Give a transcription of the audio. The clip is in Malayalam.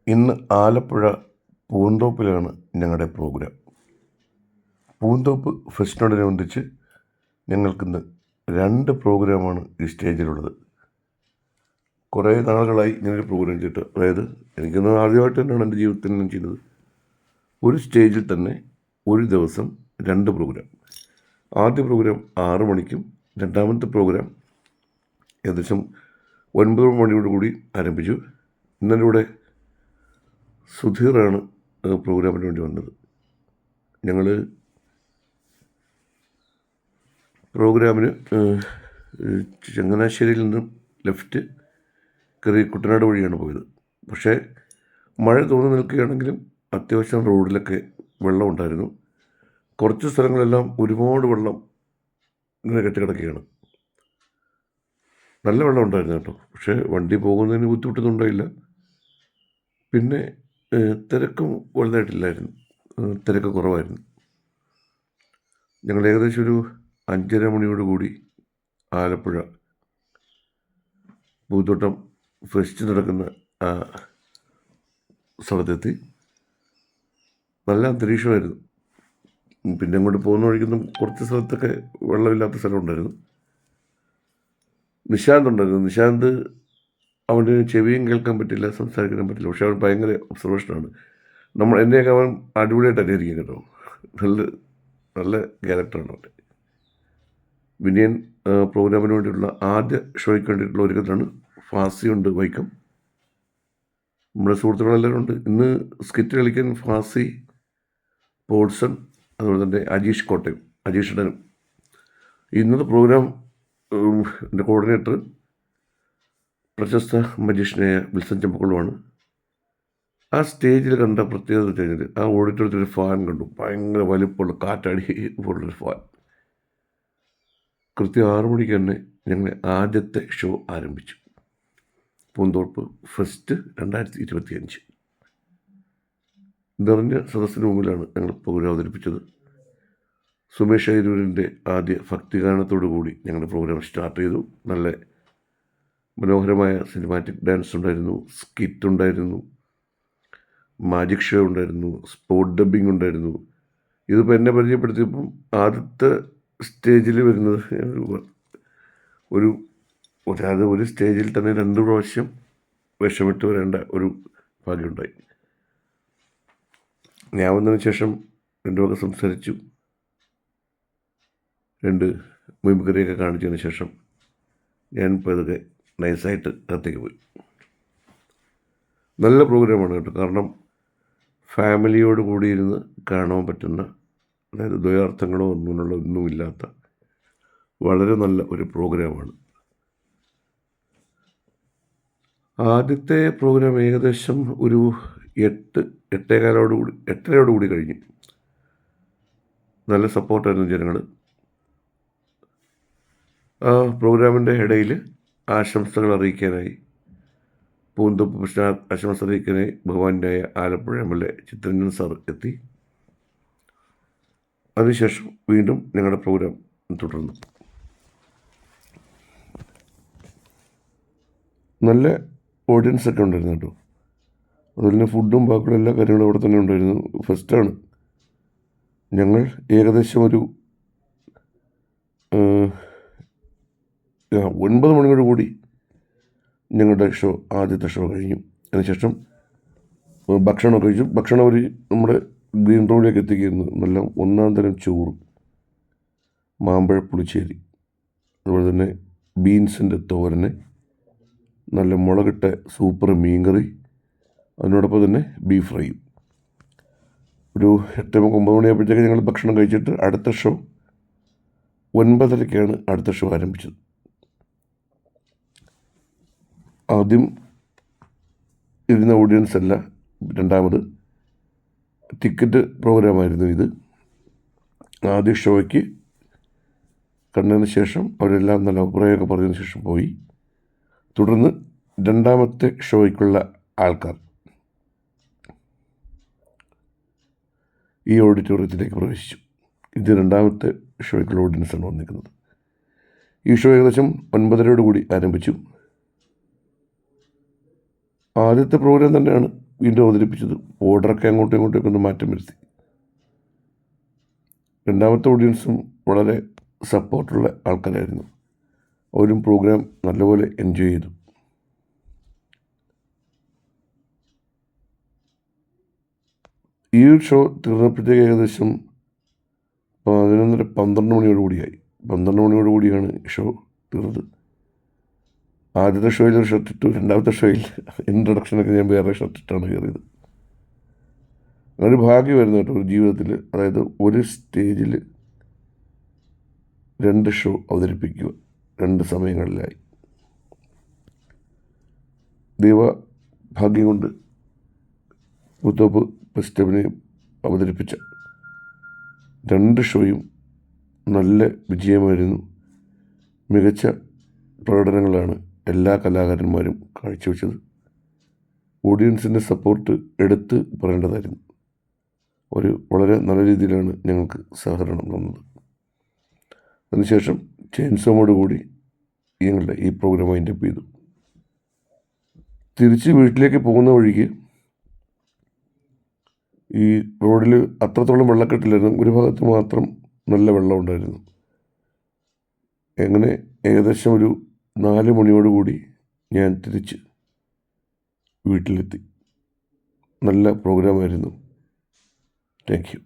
ഇന്ന് ആലപ്പുഴ പൂന്തോപ്പിലാണ് ഞങ്ങളുടെ പ്രോഗ്രാം. പൂന്തോപ്പ് ഫെസ്റ്റിനോടനുബന്ധിച്ച് ഞങ്ങൾക്കിന്ന് 2 പ്രോഗ്രാമാണ് ഈ സ്റ്റേജിലുള്ളത്. കുറേ നാളുകളായി ഇങ്ങനൊരു പ്രോഗ്രാം ചെയ്തിട്ട്, അതായത് എനിക്കൊന്ന് ആദ്യമായിട്ട് തന്നെയാണ് എൻ്റെ ജീവിതത്തിൽ ഞാൻ ചെയ്യുന്നത്. ഒരു സ്റ്റേജിൽ തന്നെ ഒരു ദിവസം 2 പ്രോഗ്രാം. ആദ്യ പ്രോഗ്രാം 6 മണിക്കും രണ്ടാമത്തെ പ്രോഗ്രാം ഏകദേശം 9 മണിയോടുകൂടി ആരംഭിച്ചു. ഇന്നലെ സുധീറാണ് പ്രോഗ്രാമിന് വേണ്ടി വന്നത്. ഞങ്ങൾ പ്രോഗ്രാമിന് ചങ്ങനാശ്ശേരിയിൽ നിന്നും ലെഫ്റ്റ് കയറി കുട്ടനാട് വഴിയാണ് പോയത്. പക്ഷേ മഴ തോന്നി നിൽക്കുകയാണെങ്കിലും അത്യാവശ്യം റോഡിലൊക്കെ വെള്ളമുണ്ടായിരുന്നു. കുറച്ച് സ്ഥലങ്ങളെല്ലാം ഒരുപാട് വെള്ളം ഇങ്ങനെ കെട്ടിക്കിടക്കുകയാണ്. നല്ല വെള്ളം ഉണ്ടായിരുന്നു കേട്ടോ. പക്ഷേ വണ്ടി പോകുന്നതിന് ബുദ്ധിമുട്ടൊന്നും ഉണ്ടായില്ല. പിന്നെ തിരക്കും വലുതായിട്ടില്ലായിരുന്നു, തിരക്ക് കുറവായിരുന്നു. ഞങ്ങൾ ഏകദേശം ഒരു 5:30 മണിയോടുകൂടി ആലപ്പുഴ പൂന്തോട്ടം ഫെസ്റ്റ് നടക്കുന്ന സ്ഥലത്തെത്തി. നല്ല അന്തരീക്ഷമായിരുന്നു. പിന്നെ അങ്ങോട്ട് പോകുന്ന വഴിക്കൊന്നും കുറച്ച് സ്ഥലത്തൊക്കെ വെള്ളമില്ലാത്ത സ്ഥലമുണ്ടായിരുന്നു. നിശാന്ത് ഉണ്ടായിരുന്നു. നിശാന്ത് അവൻ്റെ ചെവിയും കേൾക്കാൻ പറ്റില്ല, സംസാരിക്കാനും പറ്റില്ല. പക്ഷെ അവൻ ഭയങ്കര ഒബ്സർവേഷനാണ്. എന്നെയൊക്കെ അവൻ അടിപൊളിയായിട്ട് അനുകരിക്കും കേട്ടോ. നല്ല നല്ല ക്യാരക്ടറാണ് അവൻ്റെ. വിനയൻ പ്രോഗ്രാമിന് വേണ്ടിയിട്ടുള്ള ആദ്യ ഷോയ്ക്ക് വേണ്ടിയിട്ടുള്ള ഒരുക്കത്തിലാണ്. ഫാസിയുണ്ട്, വൈക്കം, നമ്മുടെ സുഹൃത്തുക്കളെല്ലാവരും ഉണ്ട്. ഇന്ന് സ്കിറ്റ് കളിക്കാൻ ഫാസി, പോൾസൺ, അതുപോലെ തന്നെ അജീഷ് കോട്ടയം, അജീഷ് ഇടനും. ഇന്നത്തെ പ്രോഗ്രാം എൻ്റെ കോർഡിനേറ്റർ പ്രശസ്ത മജീഷ്യനായ വിൽസൺ ചെമ്പക്കുളമാണ്. ആ സ്റ്റേജിൽ കണ്ട പ്രത്യേകത വെച്ച് കഴിഞ്ഞാൽ ആ ഓഡിറ്റോറിയത്തിൽ ഫാൻ കണ്ടു. ഭയങ്കര വലിപ്പമുള്ള കാറ്റാടി പോലുള്ളൊരു ഫാൻ. കൃത്യം 6 മണിക്ക് തന്നെ ഞങ്ങൾ ആദ്യത്തെ ഷോ ആരംഭിച്ചു. പൂന്തോപ്പ് ഫെസ്റ്റ് 2025 നിറഞ്ഞ സദസ്സിന് മുമ്പിലാണ് ഞങ്ങൾ പ്രോഗ്രാം അവതരിപ്പിച്ചത്. സുമേഷ് അയ്യൂരിൻ്റെ ആദ്യ ഭക്തിഗാനത്തോടു കൂടി ഞങ്ങളുടെ പ്രോഗ്രാം സ്റ്റാർട്ട് ചെയ്തു. നല്ല മനോഹരമായ സിനിമാറ്റിക് ഡാൻസ് ഉണ്ടായിരുന്നു, സ്കിറ്റ് ഉണ്ടായിരുന്നു, മാജിക് ഷോ ഉണ്ടായിരുന്നു, സ്പോട്ട് ഡബ്ബിംഗ് ഉണ്ടായിരുന്നു. ഇതിപ്പോൾ എന്നെ പരിചയപ്പെടുത്തിയപ്പം ആദ്യത്തെ സ്റ്റേജിൽ വരുന്നത് അതായത് ഒരു സ്റ്റേജിൽ തന്നെ 2 പ്രാവശ്യം വിഷമിട്ട് വരേണ്ട ഒരു ഭാഗ്യമുണ്ടായി. ഞാൻ വന്നതിന് ശേഷം 2 വാക്ക് സംസാരിച്ചു. 2 മിമിക്രിയൊക്കെ കാണിച്ചതിന് ശേഷം ഞാൻ പതുക്കെ നൈസായിട്ട് അകത്തേക്ക് പോയി. നല്ല പ്രോഗ്രാമാണ് കേട്ടോ. കാരണം ഫാമിലിയോട് കൂടിയിരുന്ന് കാണാൻ പറ്റുന്ന, അതായത് ദ്വയാർത്ഥങ്ങളോ ഒന്നുമില്ലാത്ത വളരെ നല്ല ഒരു പ്രോഗ്രാമാണ്. ആദ്യത്തെ പ്രോഗ്രാം ഏകദേശം ഒരു 8:15 കഴിഞ്ഞു. നല്ല സപ്പോർട്ടായിരുന്നു ജനങ്ങൾ. ആ പ്രോഗ്രാമിൻ്റെ ഇടയിൽ ആശംസകൾ അറിയിക്കാനായി, പൂന്തോപ്പ് പ്രശ്ന ആശംസ അറിയിക്കാനായി ബഹുമാനായ ആലപ്പുഴ MLA ചിത്തരഞ്ജൻ സാർ എത്തി. അതിനുശേഷം വീണ്ടും ഞങ്ങളുടെ പ്രോഗ്രാം തുടർന്നു. നല്ല ഓഡിയൻസൊക്കെ ഉണ്ടായിരുന്നു കേട്ടോ. അതുപോലെ തന്നെ ഫുഡും ബാക്കിയുള്ള എല്ലാ കാര്യങ്ങളും അവിടെ തന്നെ ഉണ്ടായിരുന്നു. ഫസ്റ്റാണ്. ഞങ്ങൾ ഏകദേശം ഒരു 9 മണിയോടുകൂടി ഞങ്ങളുടെ ആദ്യത്തെ ഷോ കഴിഞ്ഞു. അതിനുശേഷം ഭക്ഷണമൊക്കെ കഴിച്ചു. ഭക്ഷണം അവർ നമ്മുടെ ഗ്രീൻ റൂമിലേക്ക് എത്തിക്കുന്നു. നല്ല ഒന്നാം തരം ചോറ്, മാമ്പഴ പുളിശ്ശേരി, അതുപോലെ തന്നെ ബീൻസിൻ്റെ തോരന്, നല്ല മുളകിട്ട സൂപ്പർ മീൻകറി, അതിനോടൊപ്പം തന്നെ ബീഫ് ഫ്രൈയും. ഒരു 8-9 മണിയാകുമ്പോഴത്തേക്ക് ഞങ്ങൾ ഭക്ഷണം കഴിച്ചിട്ട് അടുത്ത ഷോ 9:30-ക്കാണ് അടുത്ത ഷോ ആരംഭിച്ചത്. ആദ്യം ഇരുന്ന ഓഡിയൻസ് അല്ല, രണ്ടാമത് ടിക്കറ്റ് പ്രോഗ്രാമായിരുന്നു ഇത്. ആദ്യ ഷോയ്ക്ക് കണ്ടതിന് ശേഷം അവരെല്ലാം നല്ല അഭിപ്രായമൊക്കെ പറഞ്ഞതിന് ശേഷം പോയി. തുടർന്ന് രണ്ടാമത്തെ ഷോയ്ക്കുള്ള ആൾക്കാർ ഈ ഓഡിറ്റോറിയത്തിലേക്ക് പ്രവേശിച്ചു. ഇത് രണ്ടാമത്തെ ഷോയ്ക്കുള്ള ഓഡിയൻസാണ് വന്നിരിക്കുന്നത്. ഈ ഷോ ഏകദേശം 9:30 ആരംഭിച്ചു. ആദ്യത്തെ പ്രോഗ്രാം തന്നെയാണ് വീണ്ടും അവതരിപ്പിച്ചത്. ഓർഡറൊക്കെ അങ്ങോട്ടും ഇങ്ങോട്ടൊക്കെ ഒന്ന് മാറ്റം വരുത്തി. രണ്ടാമത്തെ ഓഡിയൻസും വളരെ സപ്പോർട്ടുള്ള ആൾക്കാരായിരുന്നു. അവരും പ്രോഗ്രാം നല്ലപോലെ എൻജോയ് ചെയ്തു. ഈ ഒരു ഷോ തീർന്നപ്പോഴത്തേക്ക് ഏകദേശം 11:30 12 മണിയോടുകൂടിയായി. 12 മണിയോടുകൂടിയാണ് ഷോ തീർന്നത്. ആദ്യത്തെ ഷോയിൽ ഒരു ഷർട്ടിട്ടു, രണ്ടാമത്തെ ഷോയിൽ ഇൻട്രൊഡക്ഷനൊക്കെ ഞാൻ വേറെ ഷർട്ടിട്ടാണ് കയറിയത്. ഒരു ഭാഗ്യമായിരുന്നു കേട്ടോ ഒരു ജീവിതത്തിൽ. അതായത് ഒരു സ്റ്റേജിൽ 2 ഷോ അവതരിപ്പിക്കുക 2 സമയങ്ങളിലായി. ദൈവ ഭാഗ്യം കൊണ്ട് മുത്തോപ്പ് ഫെസ്റ്റിവലിനെ അവതരിപ്പിച്ച 2 ഷോയും നല്ല വിജയമായിരുന്നു. മികച്ച പ്രകടനങ്ങളാണ് എല്ലാ കലാകാരന്മാരും കാഴ്ചവെച്ചത്. ഓഡിയൻസിൻ്റെ സപ്പോർട്ട് എടുത്ത് പറയേണ്ടതായിരുന്നു. വളരെ നല്ല രീതിയിലാണ് ഞങ്ങൾക്ക് സഹകരണം തന്നത്. അതിനുശേഷം ചെയിൻസോമോടുകൂടി ഞങ്ങളുടെ ഈ പ്രോഗ്രാം വൈൻഡപ്പ് ചെയ്തു. തിരിച്ച് വീട്ടിലേക്ക് പോകുന്ന വഴിക്ക് ഈ റോഡിൽ അത്രത്തോളം വെള്ളക്കെട്ടില്ലായിരുന്നു. ഒരു ഭാഗത്ത് മാത്രം നല്ല വെള്ളം ഉണ്ടായിരുന്നു. അങ്ങനെ ഏകദേശം ഒരു 4 മണിയോടുകൂടി ഞാൻ തിരിച്ച് വീട്ടിലെത്തി. നല്ല പ്രോഗ്രാമായിരുന്നു. Thank you.